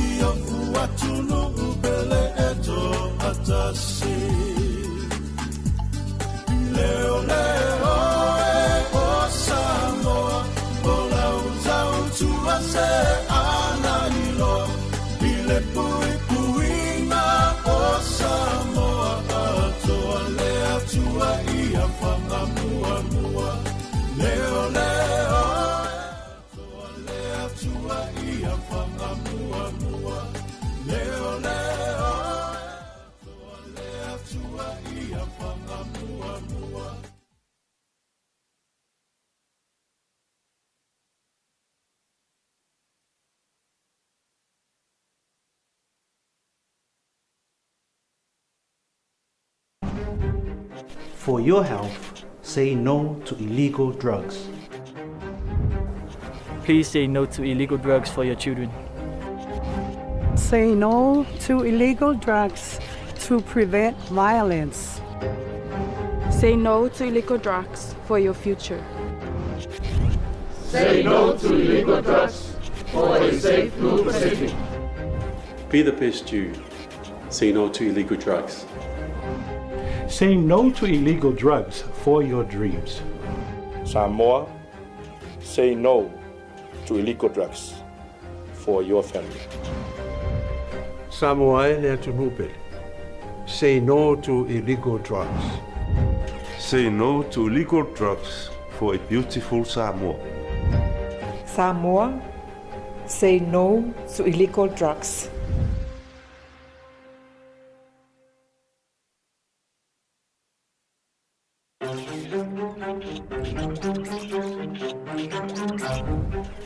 ia fuatunu upele eto atasi leo leo o Samoa ola uzau tuase ananilo ile pui puinga o Samoa atoa lea tua ia whanga mua mua leo leo atoa lea tua ia whanga mua mua leo leo atoa lea tua ia whanga mua mua. For your health, say no to illegal drugs. Please say no to illegal drugs for your children. Say no to illegal drugs to prevent violence. Say no to illegal drugs for your future. Say no to illegal drugs for a safe Blue Pacific. Be the best you. Say no to illegal drugs. Say no to illegal drugs for your dreams. Samoa, say no to illegal drugs for your family. Samoa le Tunupel, say no to illegal drugs. Say no to illegal drugs for a beautiful Samoa. Samoa, say no to illegal drugs.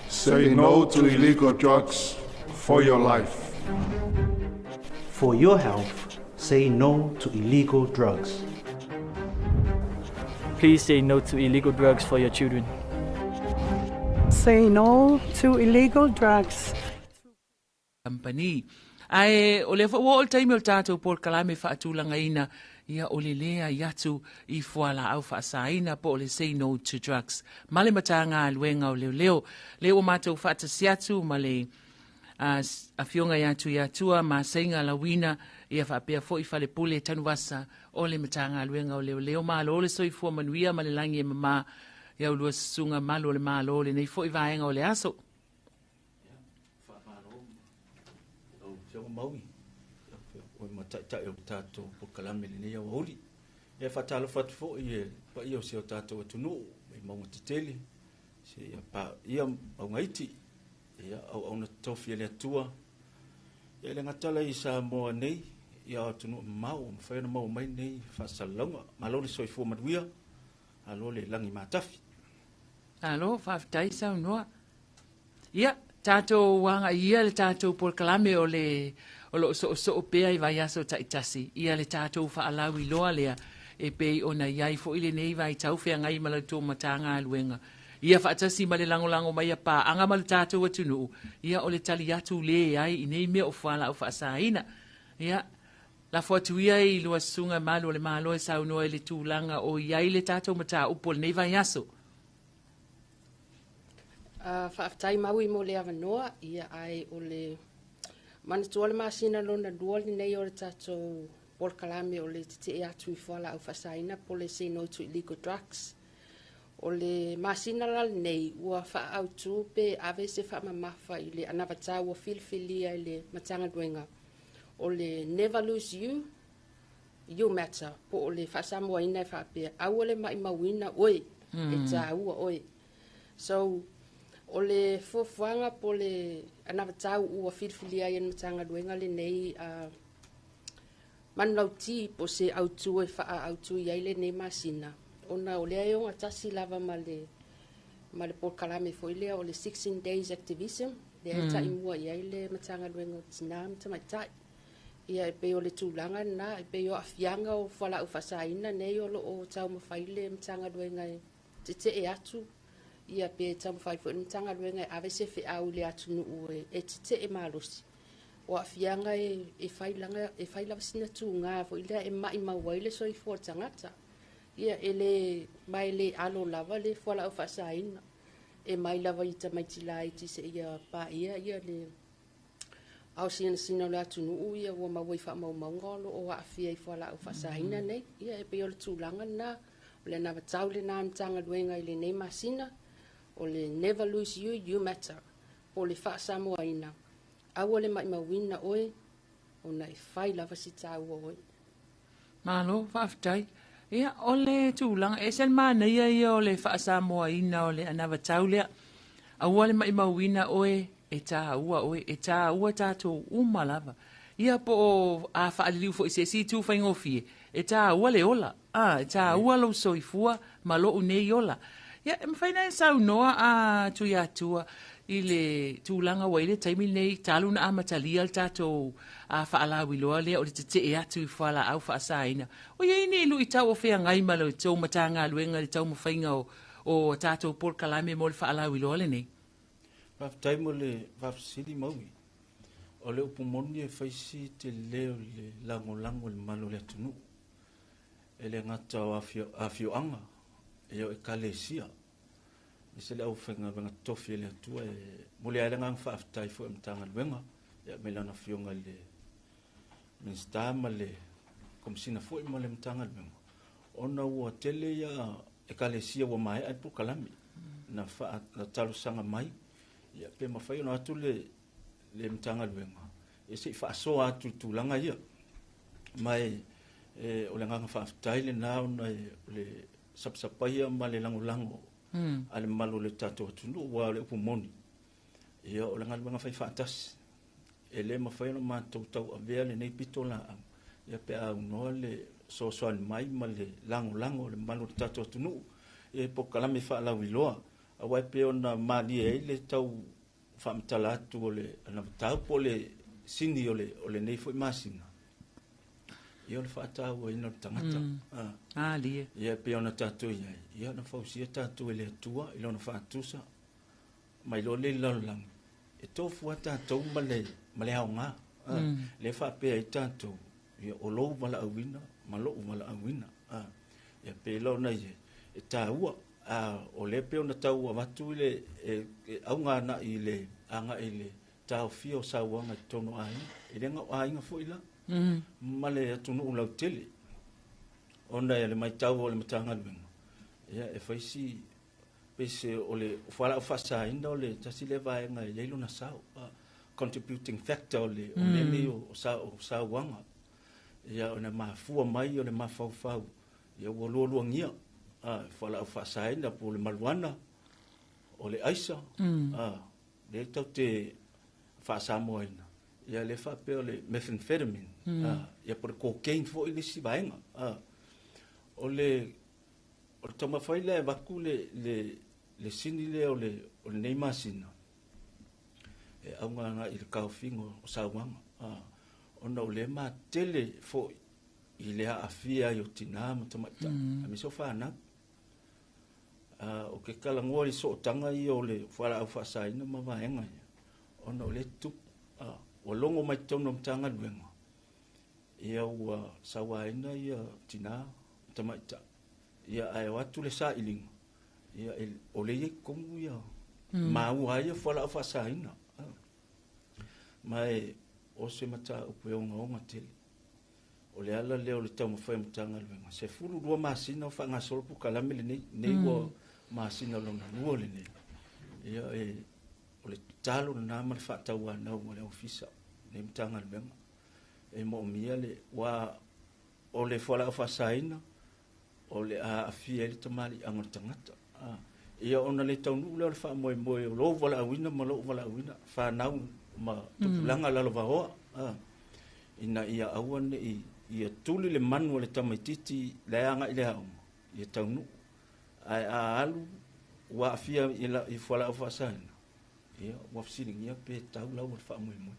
Say no to illegal drugs for your life. For your health, say no to illegal drugs. Please say no to illegal drugs for your children. Say no to illegal drugs. Company. Ai o le all time o tatou Paul Kalame faatulanga ina ia o le lea iatu I fuala au faasaina po le say no to drugs. Male matanga aluenga o leo leo matou faatasiatu male a fionga iatu iatua ma sainga lawina ia faapea fo I fale pule tanuwasa o le matanga aluenga o leo malo o le soifua manuia male langi e mama ia ulua sunga malo le malo le nei fo I vaenga o le aso. Maui o matai o tato po kalame le nei auri e fatalo fatu fo I pa io se o tato tunu e mo titeli se pa ia o ngaiti ia o na tofi le tua e le ngatala I Samoa nei ia tunu mau fa na mau mai nei fa salonga malo le soifo maduia alo le langi matafi alo fa taisa no ia tato wanga ia le tato por kalame o lo so pea I vai aso taitasi ia le tato fa alawi loa lea e pei ona iai fo ile nei vai tau fea ngai malato matanga aluenga ia fa tasi male lango mai pa anga mal tato watunu ia o le tali atu le ai nei me o fala o fa saina ia la fotu ia I lo sunga malo le malo e sau no le tulanga o iai le tato mata upol nei vai aso Whaaftai maui mo le avanoa, ia ai o le manatua le masina lona duoli nei o le tatou Paul Kalame o le te e atu I whala au whasaina po le say no to illegal drugs. O le masina lal nei ua wha au tu pe ave se wha mamafa I le anawata ua filfilia I le matanga duenga. O le never lose you, you matter. Po o le whasamoa ina wha pia. Au le mai mawina oi, e tā ua oi. So, o le fofuanga po le anawatau ua filfilia I matanga duenga le nei manauti po se autu e wha autu iai le nei masina. Ona o lea yonga tasi lava ma le Paul Kalame fo ilea o le 16 days activism. Lea ta imua iai le matanga duenga o tina mtamaitai. Ia e pe o le tūlanga na e pe o afianga o whala u whasaina nei o lo o tau mawhaile matanga duenga te e atu. Ia pe tau mawhai fo matanga duenga ave se fe au le atu nu ue e te e malusi. O afianga e whai lava sina tū ngā fo ilea e mai mawaile so I fo tangata. Ia ele mai le alo lava le whala u whasaina. E mai lava I tamaiti lai ti se ia pa ia le au sina le atunu ia ua mawai whaamaumau ngolo o waafia I whala au whasahina nei. Ia e pe o le tūlanga na, o le na vatau le na amtanga luenga I le nei masina, o le never lose you, you matter, o le whaasamoa ina. Au le mai mawina oe, o na I whai lava si tāua oe. Malo, whaafitai. Ia, o le tūlanga, e sen mana ia o le whaasamoa ina o le anawa taulea. Aua le mai mawina oe, e tā ua oe, e tā ua tātou umalava. Ia po o a whaaliliu fo I se si tū whaingofie, e tā ua le ola. E tā ua lau soifua, ma lo unei ola. Ia, e mwhaina e sau noa a tui atua I le tūlanga wa I le taimi nei tālu na amatalia le tātou a whaalawi loa lea o le te e atu I whala au whaasaina. O ia ini ilu I tau o whea ngai malo I tau matanga luenga le tau mawhainga o tātou Paul Kalame mo le whaalawi loa le nei. Whaftai mo le whafsiri maui. O le upumoni e whaisi te leo le lango le malo le atunu. E le ngata o awhioanga. E o e kalesia. E se le au whenga wenga tofi le atua. Mo le aerenga ang whaftai fo e mtanga luenga. E me lana whionga le minsta ma le komsina fo e ma le mtanga luenga. Ona ua tele ia e kalesia ua mai ai Paul Kalame. Na talo sanga mai. Ia pe mawhai ona atu le mtanga luenga. E se whaasoa atu tūlanga ia. Mai o le nganga whaafitai le nao na le sapsapaia ma le lango. Ale malo le tato atunu wa le upumoni. Ia o le nganga luenga whai whaatasi. E le mawhai ona mātou a vea le nei pito la am. Ia pe au noa le sosoani mai ma le lango le malo le tato atunu. E Paul Kalame whaalawi loa. Awai pe ona mali e le tau whaamtala atu o le anavitau po le sini o le nei fo I masina. Ia o le whaatau o ina o tangata. Lie. Ia pe ona tātou iai. Ia na whausia tātou e le atua, ilo ona whaatusa. Mai lo le laulang. E tofu a tātou ma le hao ngā. Le whaapea I tātou. Ia o lou mala awina, ma lou mala awina. Ia pe ilo na ie. E tāua. O le pe ona tau a watu le au ngā na I le anga I le tau fia o sauanga I tono aina. I renga o ainga fo ila. Ma le atunu ulau tele. Ona e le mai tau o le matanga luenga. Ia e whaisi pese o le whala o whasa inda o le tasi le vaenga I leilo na sau. Contributing factor o le o nene o sauanga. Ia o le mafua mai o le mafau. Ia ua lua ngia. Whala au whaasaina po le maluana o le aisa. Le tau te whaasamoaina. Ia le whape o le methamphetamine. Ia po le cocaine fo I le si vaenga. O le tamawhai le waku le sini le o le nei masina. E au ngā I le kauwhingo o sauanga. Ona o le ma tele fo I le haafia I o tina ma tamaita. A miso whanau. O ke kalangoa I sootanga I o le whala au whaasaina ma vaenga. Ona o le tup. O longo mai tono mtanga luenga. Ia ua sawaina ia tina tamaita. Ia ai watu le sa ilinga. Ia o le kongu ia. Ma ua ia whala au whaasaina. Mai o se mata upe onga tele. O le ala leo le tau mawhai mtanga luenga. Se furu rua masina o whangasolo Paul Kalame le nei ua masina lona rua le nei. Ia o le talo na nama le whaatau anau mo le ofisa. Nei mtanga luenga. E mo mia le wa o le whala o whasaina. O le afia le tamari angon tangata. Ia ona le taunu leo le wha moe o lo wala awina ma lo wala awina. Whanau ma tupulanga lalo vahoa. Ina ia awane ia tuli le manu le tamaititi le anga I le hauma. Ia taunu. Ai alu wa afia I whala o whasaina. Ia wafsiring ia pe tau lau o wha moe moe.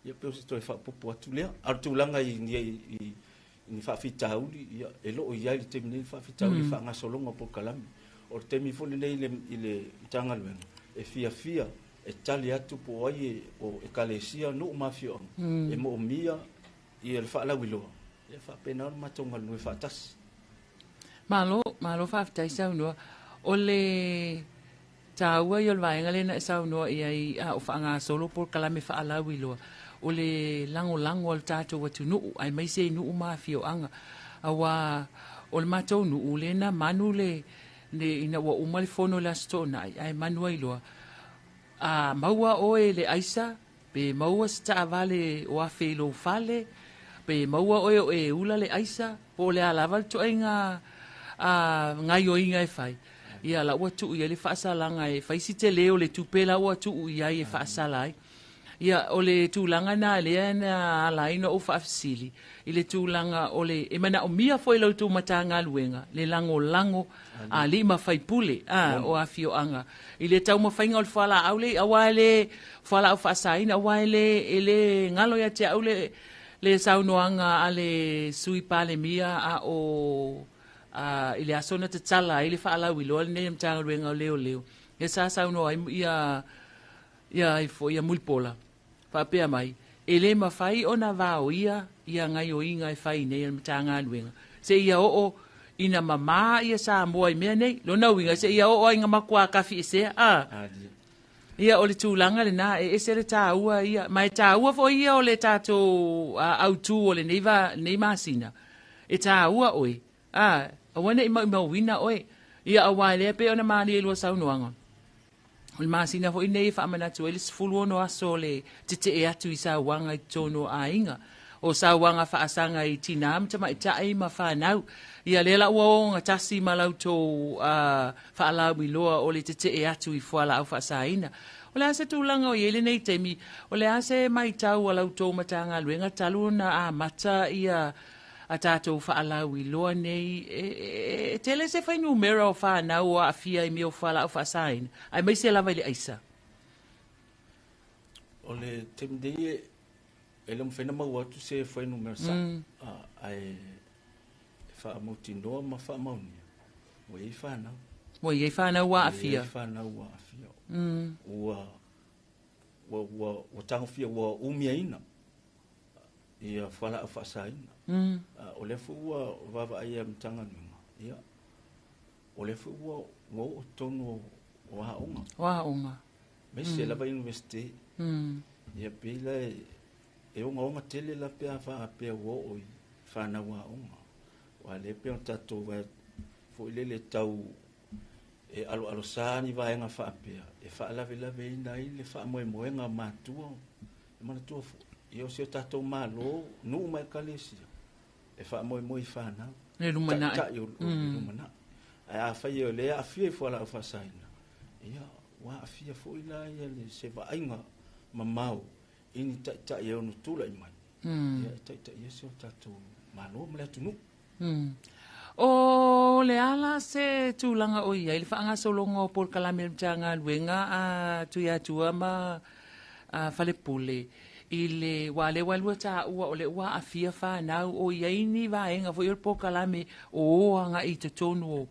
Ia pe o se toi wha popo atu lea. Ar tūlanga I whaafitauli. Ia e loo iai le temi nei whaafitauli wha ngasolonga Paul Kalame. O temi fole nei I le tanga luenga. E fia. E tali atu po ai o e kalesia no mafio. E mo mia I le whaalau iloa. E whaapena matonga nui whaatas. Malo whaafitai sau noa. O le ta ua yo vai ngale na sa no ia a o fanga solo por kalame fa ala wilo o le lango al tato watu nu ai mai se nu ma fio anga awa o le matou nu le na manu le ina wa umali fono la stona ai manu ilo a maua oe le aisa pe maua sta vale o afelo fale pe maua oe e ula le aisa po le ala to inga a ngai o inga e fai ia la watu ia le faasalanga e fai si te leo le tupela watu ia e faasalai ia o le tūlanga na le na ala ina o faafsili i le tūlanga o le e mana o mia foi lau tū matanga luenga le lango a li ma fai pule o afio anga i le tau ma fainga o le fala au le awale fala au faasaina awale ele ngalo ya te au le saunoanga a le sui pale mia a o ile asona te tala ile faala wilo ne mtanga luenga leo e sa sauno ia i fo ia mulpola fa pe mai ele ma fai ona vao ia ngai o inga e fai nei mtanga luenga se ia o ina mama ia sa mo i me nei lo na winga se ia o inga makua kafi se ia o le tūlanga le na e se le tāua ia mai tāua fo ia o le tato autu o le nei masina e tāua oi awana i mawina oi ia awale pe ona mani e lua saunoanga o le masina fo i nei whaamanatu e le sifulu ono aso le tite e atu i sa wanga i tono a inga o sa wanga whaasanga i tina amtama i tae ma whanau ia lela ua o ngā tasi malau tō whaalau i loa o le tite e atu i whala au whaasaina o le ase tūlanga o iele nei teimi o le ase mai tau a lau tō matanga luenga talu na a mata ia a tātou whaalau i loa nei tele se whai numera o whanau a fia i meo whala au whaasaina ai mai se lava i le aisa o le temdei e le mwhena mau atu se whai numera sa ai whaamauti noa ma whaamaunia o iei whanau o iei whanau wa a fia ua tango fia ua umia ina ia whala au whaasaina o le fu ua vava ai am tanga nunga ia o le fu ua o tono wa onga me se la ba university ia pila e onga tele la pe fa pe o fa na wa onga wa le pe tato wa fo le tau e alo sani va nga fa pe e fa la ina ile fa mo nga matua ma tu io se tato malo nu mai kalesia e fa mo fa na le lumana lumana a fa io le a fie fo la fa saina ia wa fie fo ila ia le se va inga mamau ini ta ia no tula i mai ia ta ia se tato malo me tu nu o le ala se tūlanga o ia, ili whaanga solonga o por kalame mtanga luenga a tuia tua ma whalepule. Ile wale walua ta ua o le ua a fia whanau o ia ini vaenga fo i por kalame o oanga i te tonu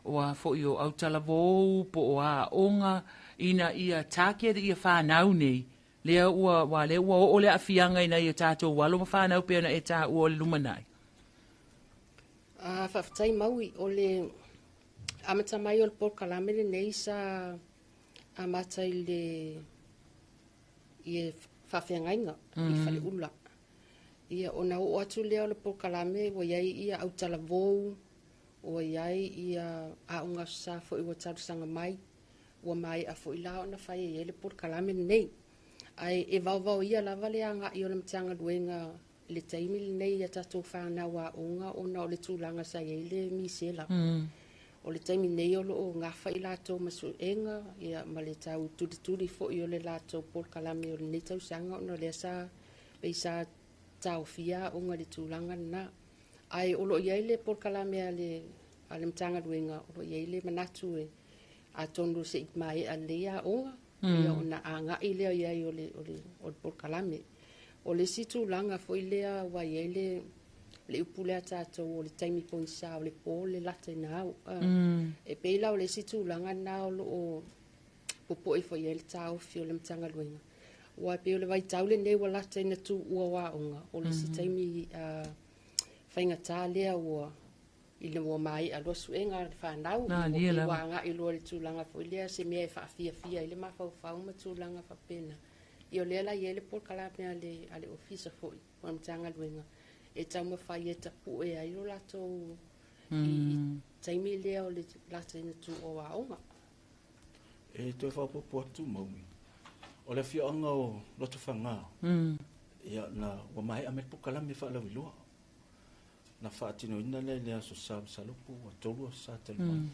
o a fo i o autalavou po o a onga ina ia tākia ia whanau nei. Lea ua wale ua o le a fianga ina ia tātou walo ma whanau pēna e tā ua le lumanai. Whaftai maui o le amata mai o le por kalame le nei sa amata i le i whawhiangainga i whale ula. Ia o na o atu lea o le por kalame o iai ia autala vou o iai ia aunga sa fo i watarusanga mai o mai a fo i lao na whai e le por kalame nei. Ai e vau ia lava le anga i o le mtanga luenga le taimi nei ia tatou whanau a onga ona o le tūlanga sa iei le misela. O le taimi nei o loo ngafa i lātou masuenga ia ma le tau turi fo i o le lātou por kalame o le nei tau sanga ona le sa pei sa tau fia onga le tūlanga na. Ai o lo iei le por kalame a le mtanga luenga o lo iei le manatu e a tonu se ikmai a lea onga. Ia ona a ngai lea iei o le por kalame. O le situ langa foi lea wa yele le upule ata o le taimi poinsa o le po le lata na e peila o le situ langa na o popo e foi el tau fio le mtanga luenga wa pe le vai tau le ne wa lata na tu wa onga o le sitaimi fainga ta lea o I le mua mai a losu e ngā whanau. I wanga i loa le tūlanga fo i lea se mea e whaafia i le mawhau ma tūlanga whapena. I o lea la i ele Paul Kalame ale ofisa fo i wamtanga luenga. E tau ma whai e tapu e ai o lato i taimi lea o le lato ina tū o aonga. E toi whapopo atu maumi. O le whianga o loto whanga. Ia na wa mai a me Paul Kalame whaalau i loa. Na whaatino ina lea so salupu wa tolu sa telmani.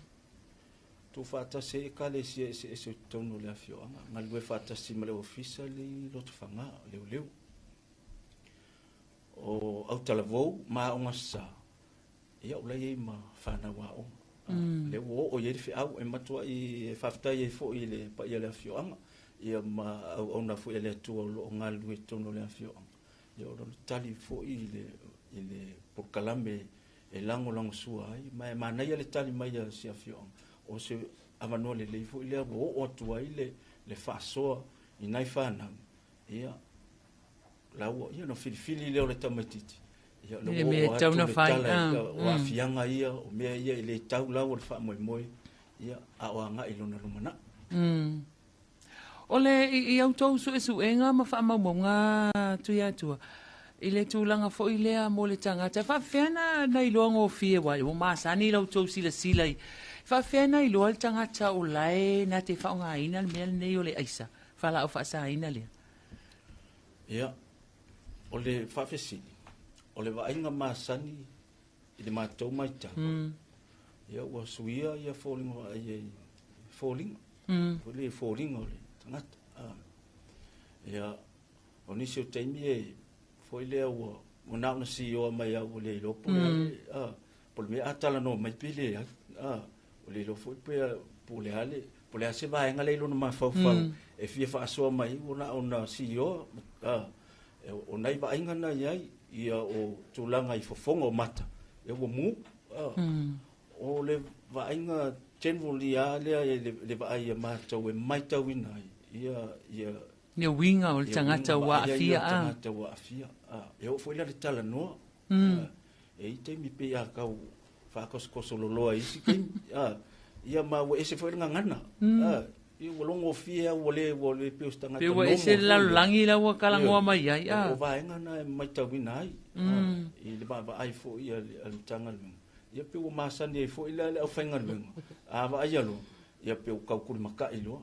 Tu whaatase e ka le sia e se tono lea whianga. Ngā lue whaatase ma le ofisa le loto whanga leu. O au talavou ma o ngasa. Ia ulai e ma whanau a o. Le o ye fi au e matua i whaftai e fo i le pa i le whianga. Ia ma au na fo i le tu o ngā lue tono lea whianga. Ia o tali fo i le Paul Kalame e lango sua ai ma nei le tali mai sia fiong o se avano le fo ile o tua ile le fasoa i nai fana ia la o ia no fili le tamatiti ia le o tau na fai o afianga ia o me ia ile tau la o fa moi ia a o nga ilona lumana ole i auto su enga ma fa ma nga tu ia tua i le tūlanga fo i lea mo le tangata. Whawhena na i loa ngō fie wai, o māsani lau tau sila i. Whawhena i loa le tangata o lai na te whaonga aina, mea nei o le aisa. Whala o whaasa aina lea. Ia, o le whawhesili, o le wainga māsani i le mātou mai tanga. Ia, ua suia ia fōlinga ai fōlinga. O le fōlinga o le tangata. Ia, o nisi o teimi e foi le o na na si o mai o le lo por me atala no mai pile o le lo foi por le ale por le se vai ngale lo no ma fa e fia fa so mai ona si o nai va inga na ia o tulanga I fofongo mata e o mu o le va inga tenvolia le va ia mata o mai tawina ia ne winga o tangata wa afia tangata wa afia e o foi la tala no e te mi pe a kau fa koso lo isi ke ia ma o ese foi ngana i o longo fia o le pe tangata pe o ese la langi la wa kalango mai ai o va ngana mai tawina ai i le ba ai foi ia le tangal ia pe o masani e foi la o fengal va ia lo ia pe o kau kul maka ilo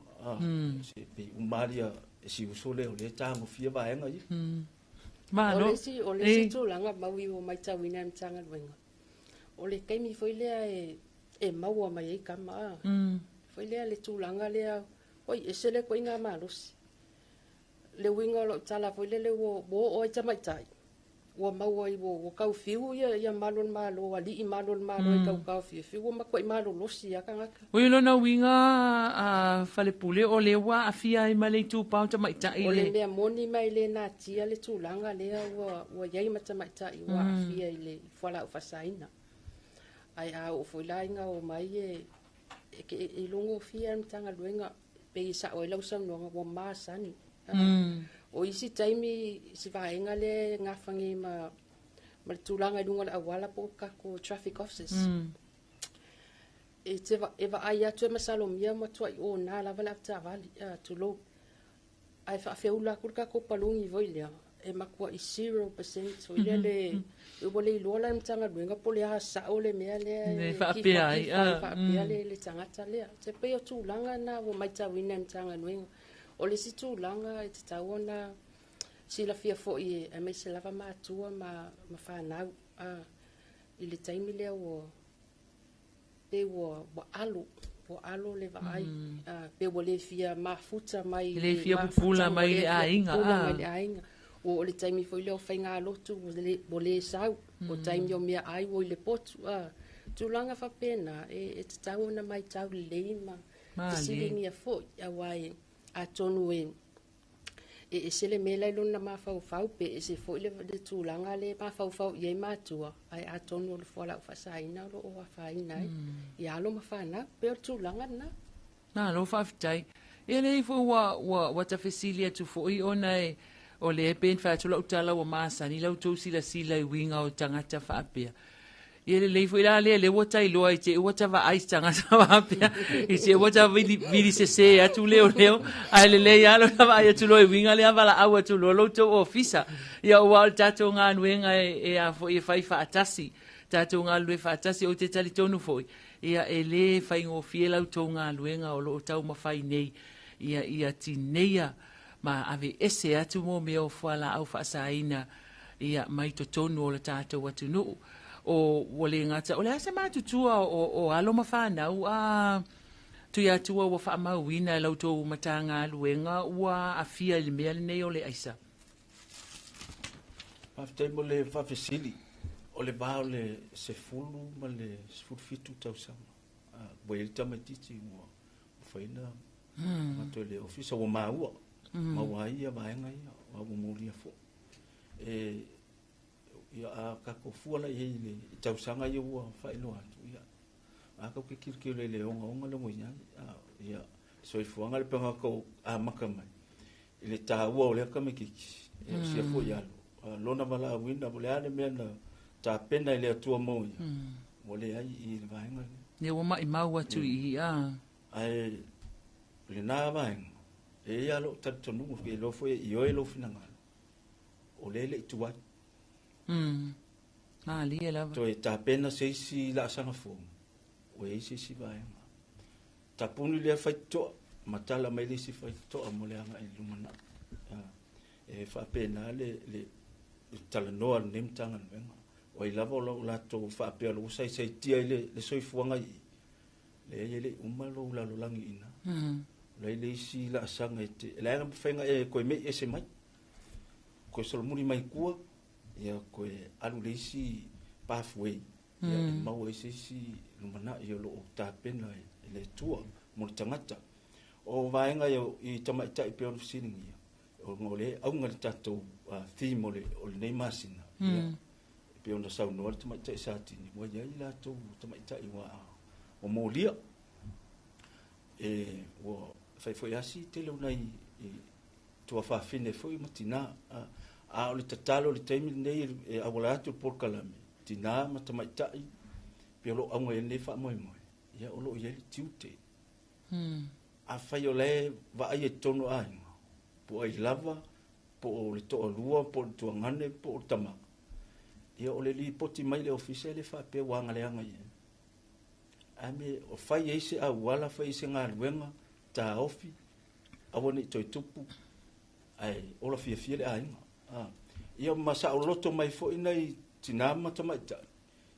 se pe o maria si usole o le tango fia vaenga I. O le si tūlanga maui o mai tawina e mtanga luenga. O le kaimi foi lea e maua mai ei kama. Foi lea le tūlanga lea, oi, e sele ko inga malusi. Le winga lo tala foi le wo o tamaitai. Wa maua I wo kau fiu ia malon malo, ali I malon malo I kau fiu ma ko I malo losi aka ngaka. Oi lona winga a fale pule o le wa afia I male tu pau tamaitai. O le mea moni mai le na tia le tūlanga lea wa yai ma tamaitai wa afia I le whala o fasaina. Ai a o foi lainga o mai e longo fia mtanga luenga pe I sa o lau samnonga wa maasani. O isi taimi si vaenga le ngafangi ma tūlanga I lunga le awala po kako traffic officers. E va ai atu e masalomia ma tua I o nā lava le apta avali tulo. Ai whaafeula kur kako palungi voi lea. E makua I 0%. So ile le wale I loa la mtanga luenga po lea sa o le mea lea. Whaapea ai. Whaapea le tangata lea. Te peo tūlanga na wa maitawina mtanga luenga. O le si tūlanga e te tauona sila fia fo I e mai se lava mātua ma whanau I le taimi lea wa alo le vai pe wa le fia mafuta mai le fia pula mai le ainga o le taimi fo I leo whainga lotu o le sau o taimi o mea ai o I le potu tūlanga whapena e te tauona mai tau leima te silingia fo a wai a tonu e sele mela I lona mawhau pe e se fo I le tūlanga le mawhau I mātua ai a tonu o le whala o whasaina o a whaina I alo mawhana pe o tūlanga na. Nā lo whawhitai. E le fo wa ta fesilia tu fo I ona o le pen whaatula utala o maasani lau tau sila I winga o tangata whaapea. Ia le fo ila le wata I loa I te wata va ice tanga sa va pia. I te wata vidi se atu leo. Ai le ia lo va ia tu loe winga le ava la awa tu lo to ofisa. Ia ua tato ngā nuenga e a fo I fai fa atasi. Tato ngā lue fa atasi o te tali tonu foi. Ia e le fai ngō fiela u tō ngā luenga o lo tau mawhai nei. Ia ti neia ma ave ese atu mō mea o whala au whaasaina. Ia mai to tonu o le tātou atu nuu. O wale ngata, o le ase mātutua o alo mawhanau, tu ia tua wa whaamauina lau tō matanga luenga ua a fia ili mea nei o le aisa. Paftai mo le whawhesili, o le bao le se fulu ma le fitu tau sama. Wei tamatiti ua whaina, mato le ofisa wa maua, maua ia vaenga ia, wa mulia fo. Ia a kako fuala I le tausanga ia ua whaelo atu ia. A kau ke kirikio le onga le moina ia soi fuanga le panga ko a makamai. I le tāua o le aka me kiki. Ia sia fo ia lo. Lona wala wina mo le ane mea na tā pena I le atua mo ia. Mo le ai I le vaenga. Ia wama I mau atu I a. Ai le nā vaenga. E ia lo tatonu ke lo fo I oe lo finangalo. O le I tuai. Lia lava. To e tā pena seisi la sanga fōng. O e seisi vaenga. Ta puni lea whaitoa. Matala mai le si whaitoa mo le anga I lumana. E whapena le talanoa le nemtanga nuenga. O I lava o la tō whapea lo usai sei tia I le soifuanga I. Le le umalo la lo langi ina. Le si la sanga e te. Le anga whainga e koe me e se mai. Koe solomuri mai kua. Ia koe alu leisi pathway. Ia mau e seisi lumana ia lo o tāpena le tua mo le tangata. O vaenga I tamaitai pe ono fisiringi ia. O ngole aunga le tatou theme o le nei masina. Pe ono sau noa le tamaitai satini. Mua ia I latou tamaitai wa o molia. O whaifoi asi te leo nei tua whawhine foi matina. O le tatalo le taimi nei e awala atu por kalame. Tina matamaitai. Pia lo aunga nei wha moe moe. Ia o lo ieli tiute. A whai o le wa ai e tono ainga. Po ai lava, po o le toa lua, po le tuangane, po o le tamaka. Ia o le li poti mai le ofisa le wha pe wanga le anga ia. Ame o whai eise a wala whai eise ngā luenga, tā ofi, awane I toi tupu. Ai, ola fia le ainga. Ia masa o loto mai fo inai tina matamaita.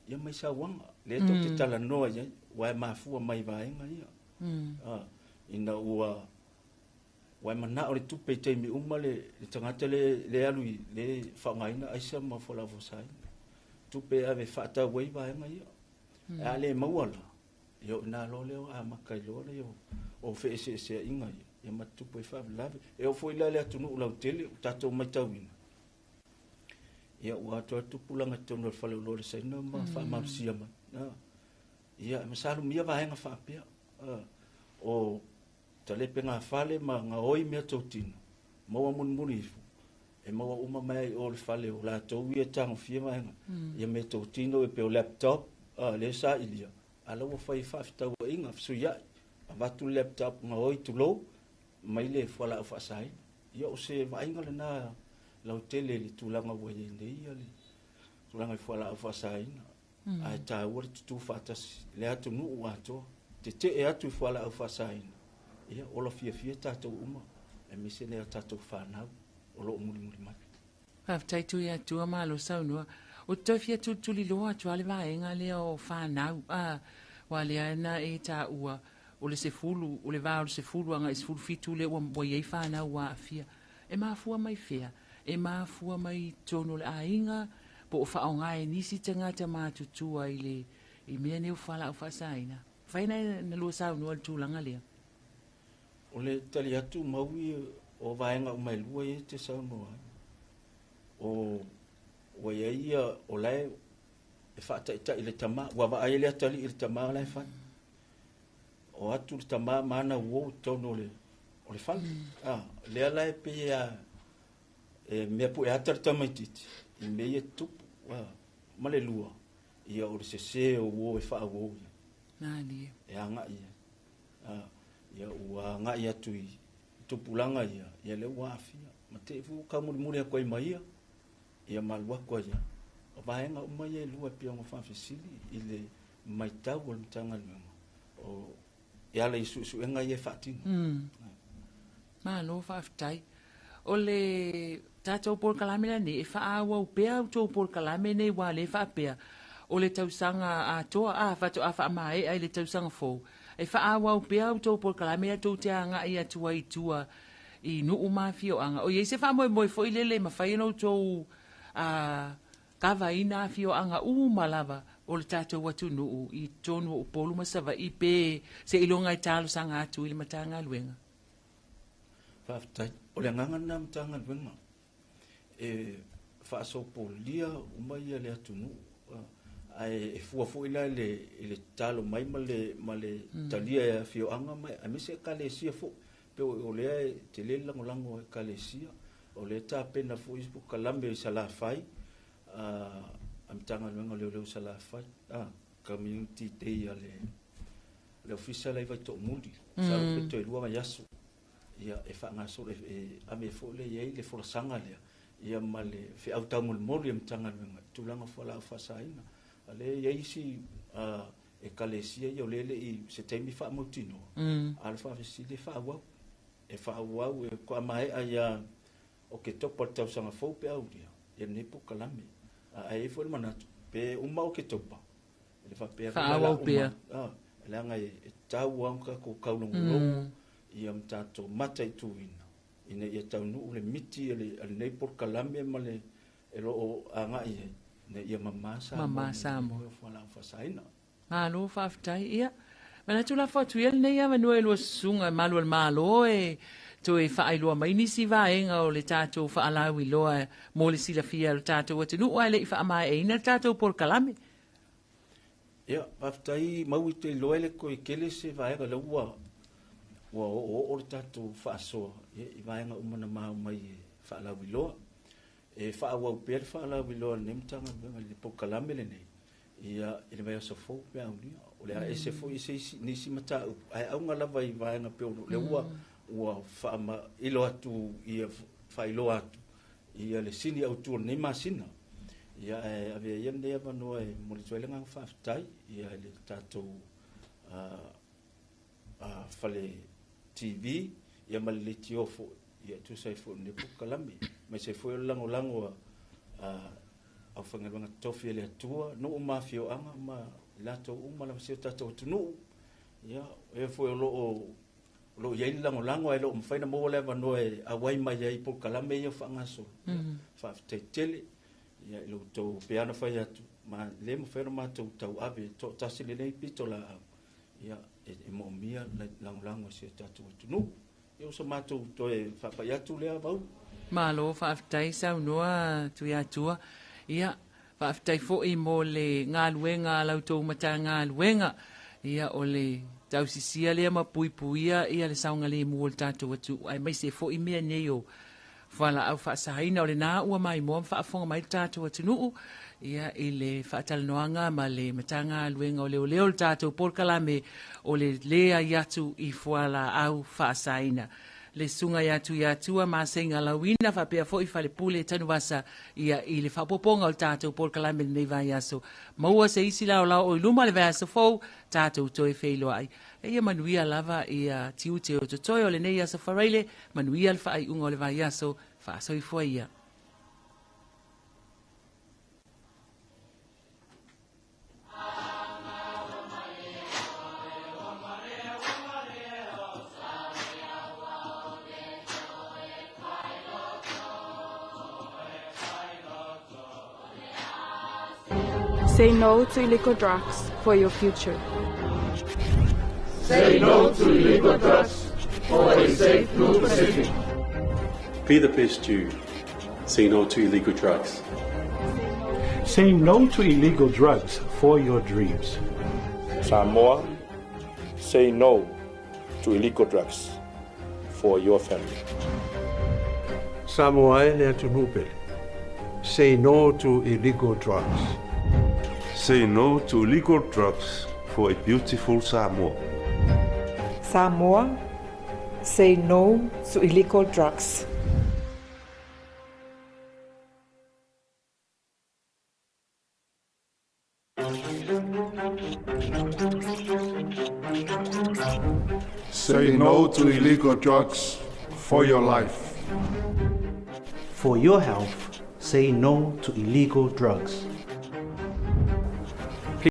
Ia mai sa wanga. Le to te tala noa ia. Wai mafua mai vaenga ia. Ina ua wai mana o le tupe teimi uma le tangata le alui le whaungaina aisa ma fola fosaina. Tupe ave whaata wai vaenga ia. A le mauala. Ia ina lo leo a makai lo leo. O fe se inga ia. Ia matupu wha lave. E o fo ila le atunu ulau tele. Tato mai tauina. Ia ua atu pulanga tonu al whale ulore saina ma wha mamsia ma. Ia masalu mia vaenga whaapea. O talepe ngā whale ma ngā oi mea tautino. Maua munmuri ifu. E maua uma mai o le whale o la tau ia tango fia vaenga. Ia mea tautino e pe o laptop. Le sa ilia. Ala ua whai whaafitau a inga. Fisu iai. A watu laptop ngā oi tulo. Mai le whala au whaasai. Ia o se vaenga le nā lau tele le tūlanga ua iei nei le tūlanga I whala au whasaina. Ai tā ua le tutu whaatasi le atu nuu atoa. Te e atu I whala au whasaina. Ia ola fia tātou uma. E mise lea tātou whanau. Olo muri mai. Haftai tu ia tua malo saunua. O tau fia tuli loa tua le vaenga lea o whanau. Wa lea na e tā ua. O le se fulu, o le vā o le se fulu anga I se fulu fitu le ua iei whanau wa fia. E mafua mai fea. E mafua mai tono le ainga, po o whaonga e nisi tangata mātutua I mea neu whala au whasaina. Whaina na lua sau nua le tūlanga lea. O le tali atu maui o vaenga umai lua e te sau nua. O ia o lai e whaata I le tama, ua wa ai le atali I le tama lai whai. O atu le tama mana uo tono le whai. Lea lai pe mea pu e atar tamaititi. I mea tupu. Ma le lua. ia o se o e fa o Nani. e anga ia ua nga ia tui tupulanga ia le wafia ma te fu ka muri ko mai ia malwa ko ia o vaenga o mai e lua pia ngo fa fisili ile mai tau o tanga o ia le su enga ia fatin ma no fa ftai o le tatou por kalamela ni fa awa o pea to por kalamela ni wa le fa pea o le tausanga a toa a fa to a fa mai ai le tausanga fo e fa awa o pea to por kalamela to te anga ia tua i tua i nu o mafio anga o ye se fa mo fo ile le ma fa no to a kava ina fio anga malava o le tatou watu nu i tonu o polu masava i pe se ilonga i talo sanga atu i le matanga luenga Faftai, o le nganga na mtanga luenga. Fa so polia umai le atunu. Ai fu ila le talo mai male talia fio anga mai a mise kale sia fu. Pe o le te le lango kale sia. O le ta pena fu isbu kalambe sala fai. Amtanga luenga le sala fai. Community day le official ai vai to mundi. Sa pe to lua yasu. Ia e fa nga so a me fo le ye le fo sanga le ia male fi auta mol mol im tanga nga tulanga fo la fa saina ale ye si e kalesia yo le i se temi fa motino alfa si le fa wa e ko mai aya o ke to porta sanga fo pe audia ye ne po kalame ai fo le manatu pe uma o ke topa le fa pe fa wa pe la nga e tau anka ko kaulungu ia mtato matai tuina ina ia taunu le miti le nei por kalame male elo o anga ia ne ia mamasa mo fala fasaina no faftai ia mana tu la fotu ia nei ia no elo sunga malo malo e to e fa ilo mai ni si va enga o le tato fa ala wi lo mo le sila fia le tato watu no le fa mai e ina tato por kalame ia faftai mau te loele ko ikele se va enga le ua o tatou faasoa i vaega umana mai faalawiloa e faauau-pea le faalawiloa lenei mataga luega le poukalame lenei ia i le vaeaso fou pe aulia o le a ese foi nisi mataupu ae auga lava i vaega pe le ua faamailo atu ia faailoa atu ia le sili autua lenei masina ia e avea ia lenei avanoa e mo le tuailegaga faafetai ia le tatou fale TV ia maliti ofo ia tu sai fo ne pukalame me se foi lango a fangalanga tofi le tua no mafio anga ma lato uma la se tato tunu ia e foi lo ia lango e lo mfaina mo le vano e awai mai ai pukalame ia fangaso fa tele ia lo to piano fa atu ma le mo ferma ma to ave to tasile nei pitola ia e mo mia lango se tatu tunu eu so mato to e fa pa ya tu le avau malo fa aftai sa noa tu ya tua ia fa aftai fo i mo le ngaluenga lauto matanga luenga ia ole tau sisia le ma puipuia ia le saunga le mo tatu tu ai mai se fo i mea neo fala au fa saina ole na ua mai mo fa fonga mai tatu tunu ia ile fatal noanga ma le matanga luenga o le tatou por kalame o le lea yatu i fuala au faasaina le sunga yatu ma senga lawina fa pe fo i fale pule tanu vasa ia ile fa poponga o tatou por kalame nei vai aso maua se isi la o luma le vai aso fo tatou toi feilo ai ia manuia lava ia tiute o totoyo le nei aso faraile manuia le fa ai unga le vai aso fa so i fo ia Say no to illegal drugs for your future. Say no to illegal drugs for a safe Blue Pacific. Be the best you. Say no to illegal drugs. Say no to illegal drugs for your dreams. Samoa, say no to illegal drugs for your family. Samoa le atunupele. Say no to illegal drugs. Say no to illegal drugs for a beautiful Samoa. Samoa, say no to illegal drugs. Say no to illegal drugs for your life. For your health, say no to illegal drugs.